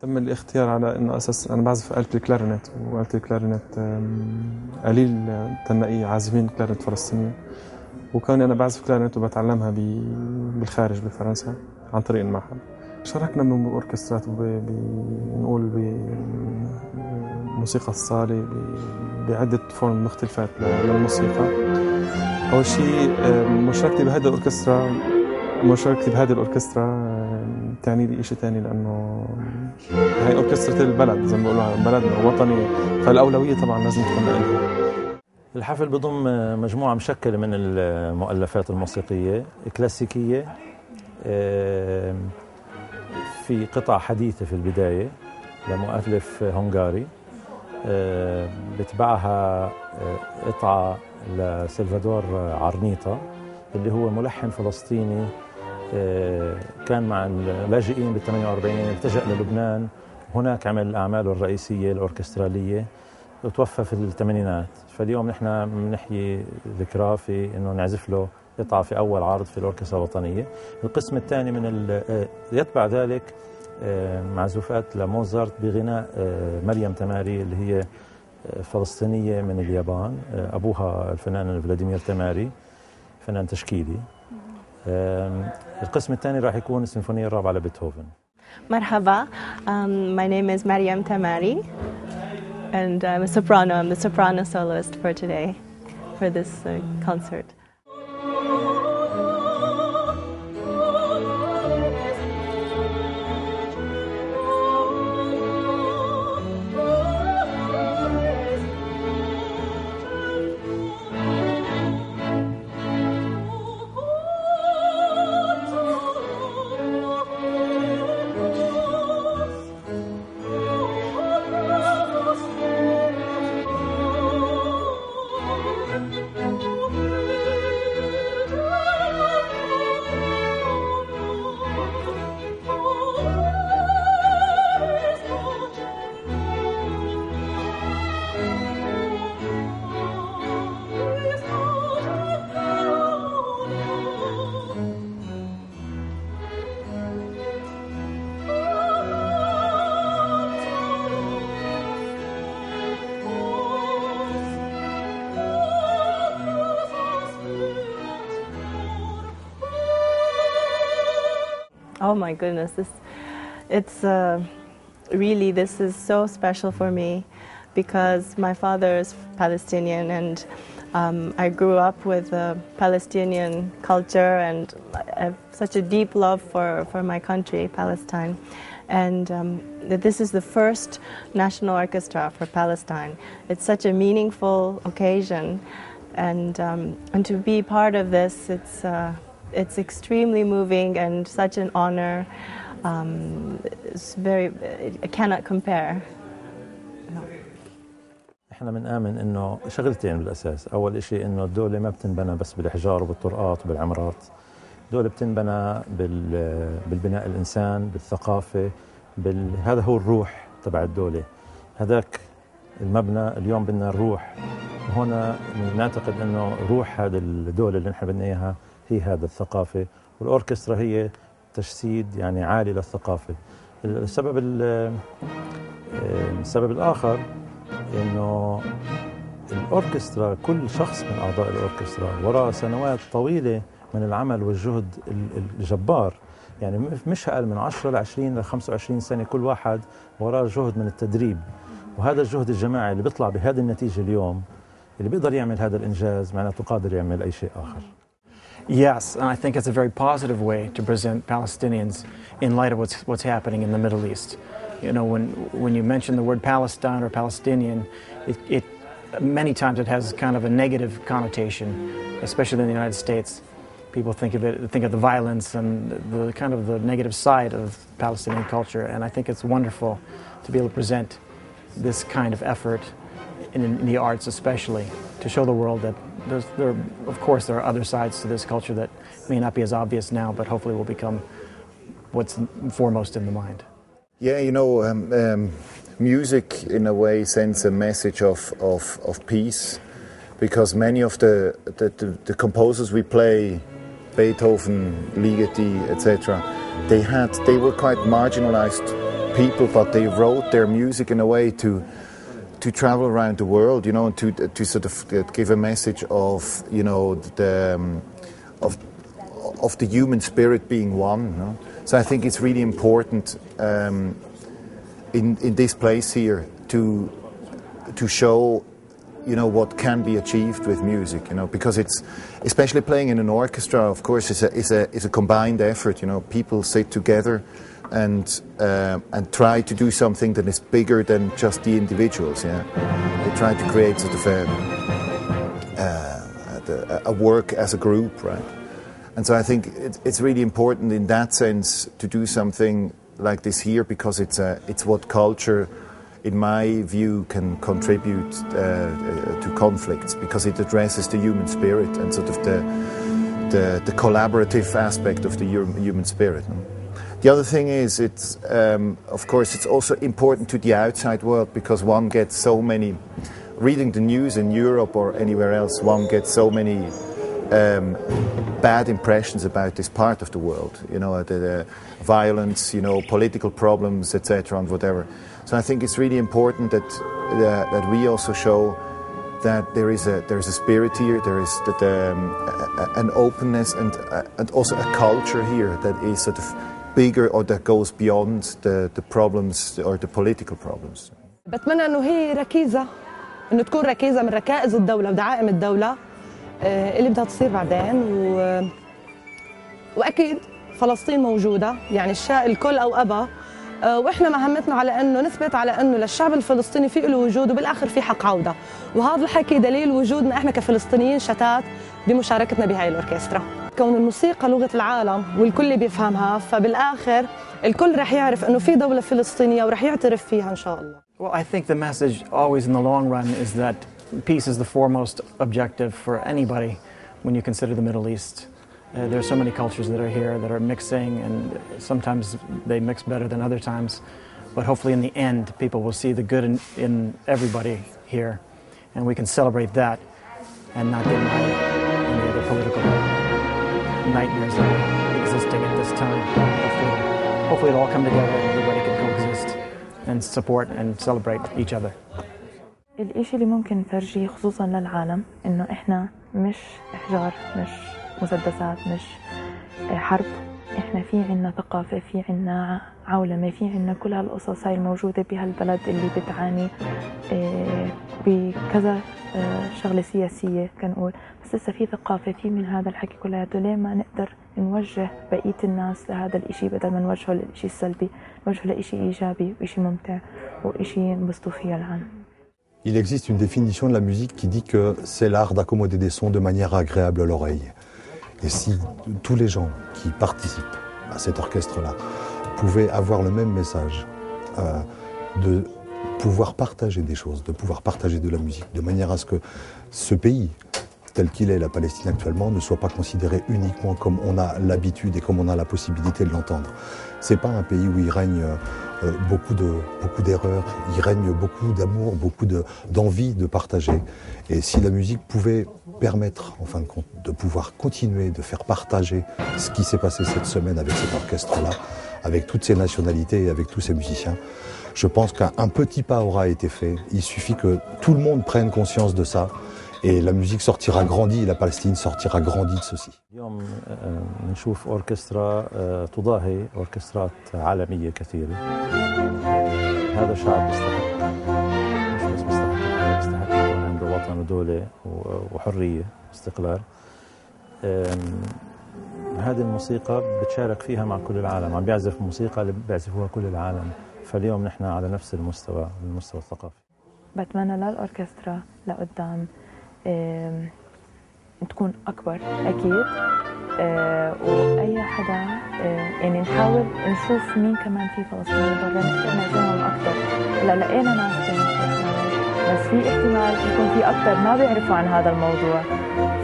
تم الاختيار على انه اساس انا بعزف آلة الكلارينت، وآلة الكلارينت قليل تنلاقي عازفين كلارينت فلسطينية، وكوني انا بعزف كلارينت وبتعلمها بالخارج بفرنسا عن طريق المعهد. شاركنا باوركسترات بنقول بموسيقى الصالة بعدة فورم مختلفات للموسيقى. اول شيء مشاركتي بهذه الاوركسترا تعني لي شيء ثاني، لانه هي اوركسترا البلد زي ما بيقولوا بلدنا وطني، فالاولويه طبعا لازم تكون لها. الحفل بضم مجموعه مشكله من المؤلفات الموسيقيه كلاسيكيه، في قطع حديثه في البدايه لمؤلف هنغاري، بتبعها قطعه لسلفادور عرنيطه اللي هو ملحن فلسطيني كان مع اللاجئين بال 48 التجأ للبنان، هناك عمل أعماله الرئيسية الأوركسترالية وتوفى في الثمانينات. فاليوم نحن بنحيي ذكراه في إنه نعزف له قطعة في أول عرض في الأوركسترا الوطنية. القسم الثاني يتبع ذلك معزوفات لموزارت بغناء مريم تماري اللي هي فلسطينية من اليابان، أبوها الفنان فلاديمير تماري فنان تشكيلي. القسم الثاني راح يكون السيمفونية الرابعة لبيتهوفن. مرحبا, my name is Mariam Tamari and I'm a soprano. I'm the soprano soloist for today, for this concert. Oh my goodness, this is so special for me because my father is Palestinian and I grew up with Palestinian culture and I have such a deep love for my country, Palestine. And this is the first national orchestra for Palestine. It's such a meaningful occasion, and to be part of this, it's extremely moving and such an honor. I cannot compare. No. احنا بنآمن انه شغلتين بالاساس، اول شيء انه الدولة ما بتنبنى بس بالحجار وبالطرقات وبالعمارات، الدولة بتنبنى بالبناء الانسان، بالثقافة، هذا هو الروح تبع الدولة. هذاك المبنى اليوم بدنا الروح، وهنا نعتقد انه روح هذه الدولة اللي نحن بدنا اياها هي هذا الثقافة، والأوركسترا هي تجسيد يعني عالي للثقافة. السبب الآخر إنه الأوركسترا كل شخص من أعضاء الأوركسترا وراء سنوات طويلة من العمل والجهد الجبار، يعني مش أقل من 10 ل 20 ل 25 سنة كل واحد وراه جهد من التدريب، وهذا الجهد الجماعي اللي بيطلع بهذه النتيجة اليوم اللي بيقدر يعمل هذا الإنجاز معناته قادر يعمل أي شيء آخر. Yes, and I think it's a very positive way to present Palestinians in light of what's happening in the Middle East. You know, when you mention the word Palestine or Palestinian, it many times it has kind of a negative connotation, especially in the United States. People think of the violence and the kind of the negative side of Palestinian culture, and I think it's wonderful to be able to present this kind of effort in the arts, especially to show the world that of course there are other sides to this culture that may not be as obvious now, but hopefully will become what's foremost in the mind. Yeah, you know, music in a way sends a message of peace, because many of the composers we play, Beethoven, Ligeti, etc., they were quite marginalized people, but they wrote their music in a way to travel around the world, you know, and to sort of give a message of, you know, of the human spirit being one. You know? So I think it's really important in this place here to show, you know, what can be achieved with music, you know, because it's, especially playing in an orchestra, of course, is a combined effort. You know, people sit together and try to do something that is bigger than just the individuals. Yeah, they try to create sort of a work as a group, right? And so I think it's really important in that sense to do something like this here, because it's what culture, in my view, can contribute to conflicts, because it addresses the human spirit and sort of the collaborative aspect of the human spirit. The other thing is, it's of course it's also important to the outside world, because one gets so many, reading the news in Europe or anywhere else, one gets so many bad impressions about this part of the world, you know, the violence, you know, political problems, etc., and whatever. So I think it's really important that we also show that there is a spirit here, there is an openness and also a culture here that is sort of bigger or that goes beyond the problems or the political problems. بتمنى انه هي ركيزه، انه تكون ركيزه من ركائز الدوله ودعائم الدوله اللي بدها تصير بعدين، واكيد فلسطين موجوده، يعني الكل او ابى، واحنا مهمتنا على انه نثبت على انه للشعب الفلسطيني في له وجود، وبالاخر في حق عوده، وهذا الحكي دليل وجودنا احنا كفلسطينيين شتات بمشاركتنا بهاي الاوركسترا. كون الموسيقى لغه العالم والكل بيفهمها، فبالاخر الكل رح يعرف انه في دوله فلسطينيه ورح يعترف فيها ان شاء الله. Well, I think the message always in the long run is that peace is the foremost objective for anybody when you consider the Middle East. There are so many cultures that are here that are mixing, and sometimes they mix better than other times. But hopefully in the end, people will see the good in everybody here, and we can celebrate that and not get mad at any of the political nightmares that are existing at this time. Hopefully it'll all come together and everybody can coexist and support and celebrate each other. الإشي اللي ممكن نفرجيه خصوصا للعالم إنه إحنا مش إحجار، مش مسدسات، مش حرب. إحنا في عنا ثقافة، في عنا عولمة، في عنا كل هالقصص هاي الموجودة بهالبلد اللي بتعاني بكذا شغلة سياسية كنقول، بس لسه في ثقافة، في من هذا الحكي كلياته. ليه ما نقدر نوجه بقية الناس لهذا الإشي بدل ما نوجهه للإشي السلبي، نوجهه لإشي إيجابي وإشي ممتع وإشي ينبسطوا فيه العالم. Il existe une définition de la musique qui dit que c'est l'art d'accommoder des sons de manière agréable à l'oreille. Et si tous les gens qui participent à cet orchestre-là pouvaient avoir le même message, de pouvoir partager des choses, de pouvoir partager de la musique, de manière à ce que ce pays, tel qu'il est, la Palestine actuellement, ne soit pas considéré uniquement comme on a l'habitude et comme on a la possibilité de l'entendre. C'est pas un pays où il règne beaucoup d'erreurs, il règne beaucoup d'amour, beaucoup d'envie de partager. Et si la musique pouvait permettre, en fin de compte, de pouvoir continuer de faire partager ce qui s'est passé cette semaine avec cet orchestre-là, avec toutes ces nationalités et avec tous ces musiciens, je pense qu'un petit pas aura été fait. Il suffit que tout le monde prenne conscience de ça. Et la musique sortira grandie, la Palestine sortira grandie de ceci. اليوم نشوف أوركسترا تضاهي أوركسترات عالمية كثيرة. هذا الشعب يستحق، مش بس يستحق يكون عنده وطن ودولة وحرية واستقلال. هذه الموسيقى بتشارك فيها مع كل العالم، عم بيعزف موسيقى اللي بيعزفوها كل العالم، فاليوم نحن على نفس المستوى الثقافي. بتمنى للأوركسترا لقدام تكون أكبر أكيد، وأي حدا يعني نحاول نشوف مين كمان في فلسطينيين برا، نقدر نعزمهم أكثر. هلا لقينا ناس بس في احتمال يكون في أكثر ما بيعرفوا عن هذا الموضوع،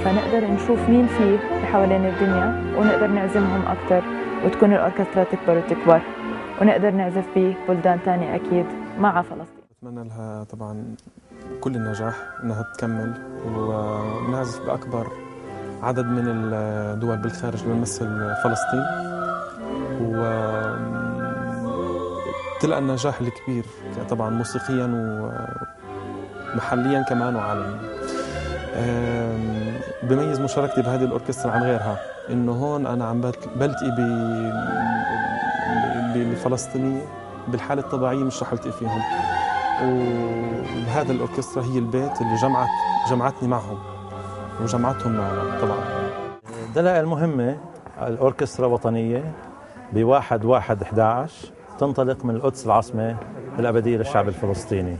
فنقدر نشوف مين فيه بحوالين الدنيا ونقدر نعزمهم أكثر، وتكون الأوركسترا تكبر وتكبر، ونقدر نعزف ببلدان تانية أكيد مع فلسطين. أتمنى لها طبعا كل النجاح انها تكمل ونعزف باكبر عدد من الدول بالخارج اللي بتمثل فلسطين، تلقى النجاح الكبير طبعا موسيقيا ومحليا كمان وعالميا. بميز مشاركتي بهذه الأوركسترا عن غيرها إنه هون أنا عم بلتقي بالفلسطينية بالحالة الطبيعية مش رح التقي فيهم، وهذا الأوركسترا هي البيت اللي جمعتني معهم وجمعتهم معنا. طبعا دلائل مهمة. الأوركسترا وطنية ب1/1/11 تنطلق من القدس العاصمة الأبدية للشعب الفلسطيني.